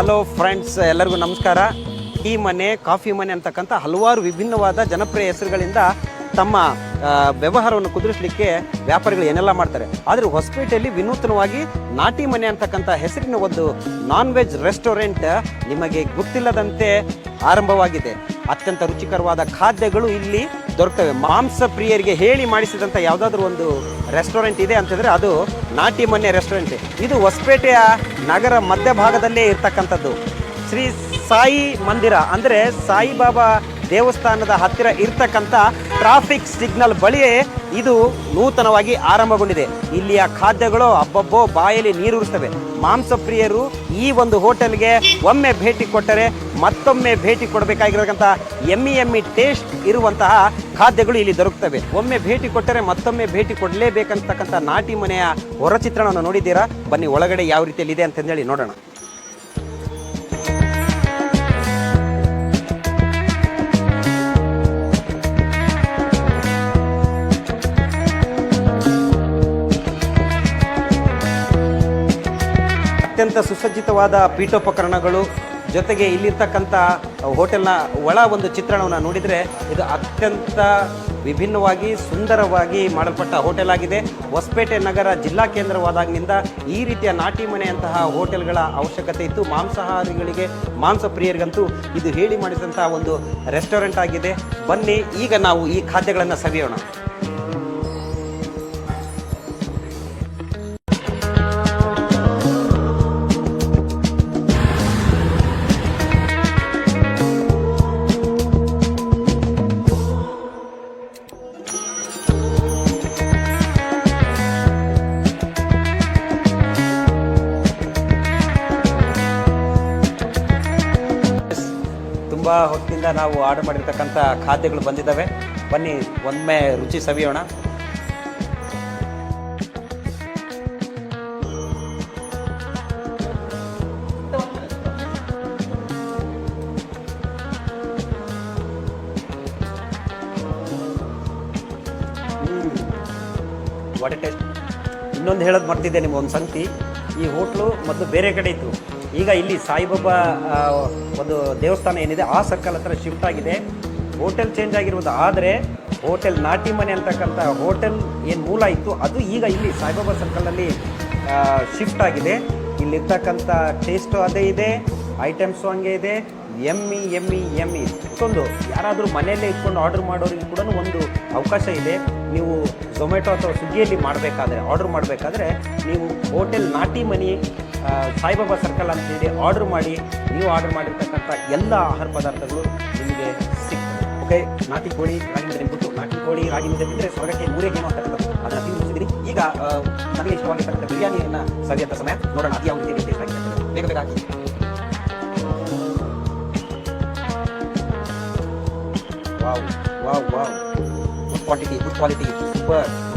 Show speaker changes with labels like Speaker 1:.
Speaker 1: Hello friends, ಎಲ್ಲರಿಗೂ ನಮಸ್ಕಾರ. Tea ಮನೆ, ಕಾಫಿ ಮನೆ ಅಂತಕ್ಕಂಥ ಹಲವಾರು ವಿಭಿನ್ನವಾದ ಜನಪ್ರಿಯ ಹೆಸರುಗಳಿಂದ ತಮ್ಮ ವ್ಯವಹಾರವನ್ನು ಕುದುರಿಸಲಿಕ್ಕೆ ವ್ಯಾಪಾರಿಗಳು ಏನೆಲ್ಲ ಮಾಡ್ತಾರೆ. ಆದರೆ ಹೊಸಪೇಟೆಯಲ್ಲಿ ವಿನೂತನವಾಗಿ ನಾಟಿ ಮನೆ ಅಂತಕ್ಕಂಥ ಹೆಸರಿನ ಒಂದು ನಾನ್ ವೆಜ್ ರೆಸ್ಟೋರೆಂಟ್ ನಿಮಗೆ ಗೊತ್ತಿಲ್ಲದಂತೆ ಆರಂಭವಾಗಿದೆ. ಅತ್ಯಂತ ರುಚಿಕರವಾದ ಖಾದ್ಯಗಳು ಇಲ್ಲಿ ದೊರಕ್ತವೆ. ಮಾಂಸ ಪ್ರಿಯರಿಗೆ ಹೇಳಿ ಮಾಡಿಸಿದಂಥ ಯಾವುದಾದ್ರೂ ಒಂದು ರೆಸ್ಟೋರೆಂಟ್ ಇದೆ ಅಂತಂದರೆ ಅದು ನಾಟಿ ಮನೆ ರೆಸ್ಟೋರೆಂಟ್. ಇದು ಹೊಸಪೇಟೆಯ ನಗರ ಮಧ್ಯಭಾಗದಲ್ಲೇ ಇರ್ತಕ್ಕಂಥದ್ದು. ಶ್ರೀ ಸಾಯಿ ಮಂದಿರ ಅಂದರೆ ಸಾಯಿಬಾಬಾ ದೇವಸ್ಥಾನದ ಹತ್ತಿರ ಇರ್ತಕ್ಕಂಥ ಟ್ರಾಫಿಕ್ ಸಿಗ್ನಲ್ ಬಳಿಯೇ ಇದು ನೂತನವಾಗಿ ಆರಂಭಗೊಂಡಿದೆ. ಇಲ್ಲಿಯ ಖಾದ್ಯಗಳು ಅಬ್ಬಬ್ಬೋ ಬಾಯಲ್ಲಿ ನೀರೂರಿಸ್ತವೆ. ಮಾಂಸ ಪ್ರಿಯರು ಈ ಒಂದು ಹೋಟೆಲ್ಗೆ ಒಮ್ಮೆ ಭೇಟಿ ಕೊಟ್ಟರೆ ಮತ್ತೊಮ್ಮೆ ಭೇಟಿ ಕೊಡಬೇಕಾಗಿರತಕ್ಕಂಥ ಎಮ್ಮಿ ಟೇಸ್ಟ್ ಇರುವಂತಹ ಖಾದ್ಯಗಳು ಇಲ್ಲಿ ದೊರಕುತ್ತವೆ. ಒಮ್ಮೆ ಭೇಟಿ ಕೊಟ್ಟರೆ ಮತ್ತೊಮ್ಮೆ ಭೇಟಿ ಕೊಡಲೇಬೇಕಂತಕ್ಕಂಥ ನಾಟಿ ಮನೆಯ ಹೊರಚಿತ್ರಣವನ್ನು ನೋಡಿದ್ದೀರಾ? ಬನ್ನಿ ಒಳಗಡೆ ಯಾವ ರೀತಿಯಲ್ಲಿ ಇದೆ ಅಂತಂದೇಳಿ ನೋಡೋಣ. ಅತ್ಯಂತ ಸುಸಜ್ಜಿತವಾದ ಪೀಠೋಪಕರಣಗಳು ಜೊತೆಗೆ ಇಲ್ಲಿರ್ತಕ್ಕಂಥ ಹೋಟೆಲ್ನ ಒಳ ಒಂದು ಚಿತ್ರಣವನ್ನು ನೋಡಿದರೆ ಇದು ಅತ್ಯಂತ ವಿಭಿನ್ನವಾಗಿ ಸುಂದರವಾಗಿ ಮಾಡಲ್ಪಟ್ಟ ಹೋಟೆಲ್ ಆಗಿದೆ. ಹೊಸಪೇಟೆ ನಗರ ಜಿಲ್ಲಾ ಕೇಂದ್ರವಾದಾಗಿನಿಂದ ಈ ರೀತಿಯ ನಾಟಿ ಮನೆಯಂತಹ ಹೋಟೆಲ್ಗಳ ಅವಶ್ಯಕತೆ ಇತ್ತು. ಮಾಂಸಾಹಾರಿಗಳಿಗೆ, ಮಾಂಸ ಪ್ರಿಯರಿಗಂತೂ ಇದು ಹೇಳಿ ಮಾಡಿದಂತಹ ಒಂದು ರೆಸ್ಟೋರೆಂಟ್ ಆಗಿದೆ. ಬನ್ನಿ ಈಗ ನಾವು ಈ ಖಾದ್ಯಗಳನ್ನು ಸವಿಯೋಣ. ತುಂಬ ಹೊತ್ತಿಂದ ನಾವು ಆರ್ಡರ್ ಮಾಡಿರ್ತಕ್ಕಂಥ ಖಾದ್ಯಗಳು ಬಂದಿದ್ದಾವೆ. ಬನ್ನಿ ಒಮ್ಮೆ ರುಚಿ ಸವಿಯೋಣ. What A taste. ಇನ್ನೊಂದು ಹೇಳೋದು ಮರ್ತಿದ್ದೆ ನಿಮ್ಗೊಂದು ಸಂಗತಿ. ಈ ಹೋಟ್ಲು ಮೊದಲು ಬೇರೆ ಕಡೆ ಇತ್ತು. ಈಗ ಇಲ್ಲಿ ಸಾಯಿಬಾಬಾ ಒಂದು ದೇವಸ್ಥಾನ ಏನಿದೆ ಆ ಸರ್ಕಲ್ ಹತ್ರ ಶಿಫ್ಟ್ ಆಗಿದೆ. ಹೋಟೆಲ್ ಚೇಂಜ್ ಆಗಿರ್ಬೋದು, ಆದರೆ ಹೋಟೆಲ್ ನಾಟಿ ಮನೆ ಅಂತಕ್ಕಂಥ ಹೋಟೆಲ್ ಏನು ಮೂಲ ಇತ್ತು ಅದು ಈಗ ಇಲ್ಲಿ ಸಾಯಿಬಾಬಾ ಸರ್ಕಲಲ್ಲಿ ಶಿಫ್ಟ್ ಆಗಿದೆ. ಇಲ್ಲಿರ್ತಕ್ಕಂಥ ಟೇಸ್ಟು ಅದೇ ಇದೆ, ಐಟಮ್ಸು ಹಂಗೆ ಇದೆ. ಎಮ್ಮಿ ಇಷ್ಟೊಂದು ಯಾರಾದರೂ ಮನೆಯಲ್ಲೇ ಇಟ್ಕೊಂಡು ಆರ್ಡರ್ ಮಾಡೋರಿಗೆ ಕೂಡ ಒಂದು ಅವಕಾಶ ಇದೆ. ನೀವು ಝೊಮ್ಯಾಟೊ ಅಥವಾ ಸ್ವಿಗ್ಗಿಯಲ್ಲಿ ಆರ್ಡರ್ ಮಾಡಬೇಕಾದ್ರೆ ನೀವು ಹೋಟೆಲ್ ನಾಟಿ ಮನೆ ಸಾಯಿಬಾಬಾ ಸರ್ಕಲ್ ಅಂತೇಳಿ ಆರ್ಡರ್ ಮಾಡಿ ನೀವು ಆರ್ಡರ್ ಮಾಡಿರ್ತಕ್ಕಂಥ ಎಲ್ಲ ಆಹಾರ ಪದಾರ್ಥಗಳು ನಿಮಗೆ ಸಿಗ್ತವೆ. ಓಕೆ, ನಾಟಿ ಕೋಳಿ ರಾಗಿ ಮುದ್ದೆ ನಿಮ್ಗೆ ಗೊತ್ತು. ನಾಟಿ ಕೋಳಿ ರಾಗಿ ಮುದ್ದೆ ಬಿಟ್ಟರೆ ಸ್ವರ್ಗಕ್ಕೆ ಮೂರೇಗೇನೋ ಅಂತಕ್ಕಂಥದ್ದು ಅದನ್ನು ತಿಂದು ಮುಗಿಸಿದ್ದೀನಿ. ಈಗ ನನಗೆ ಇಷ್ಟವಾಗಿರ್ತಕ್ಕಂಥ ಬಿರಿಯಾನಿಯನ್ನು ಸವಿಯಂಥ ಸಮಯ ನೋಡೋಣ. ಅದು ಯಾವ ರೀತಿ ಟೇಸ್ಟ್ ಆಗಿದೆ ಬೇಗ ಹಾಕಿ. Wow, good quality, super.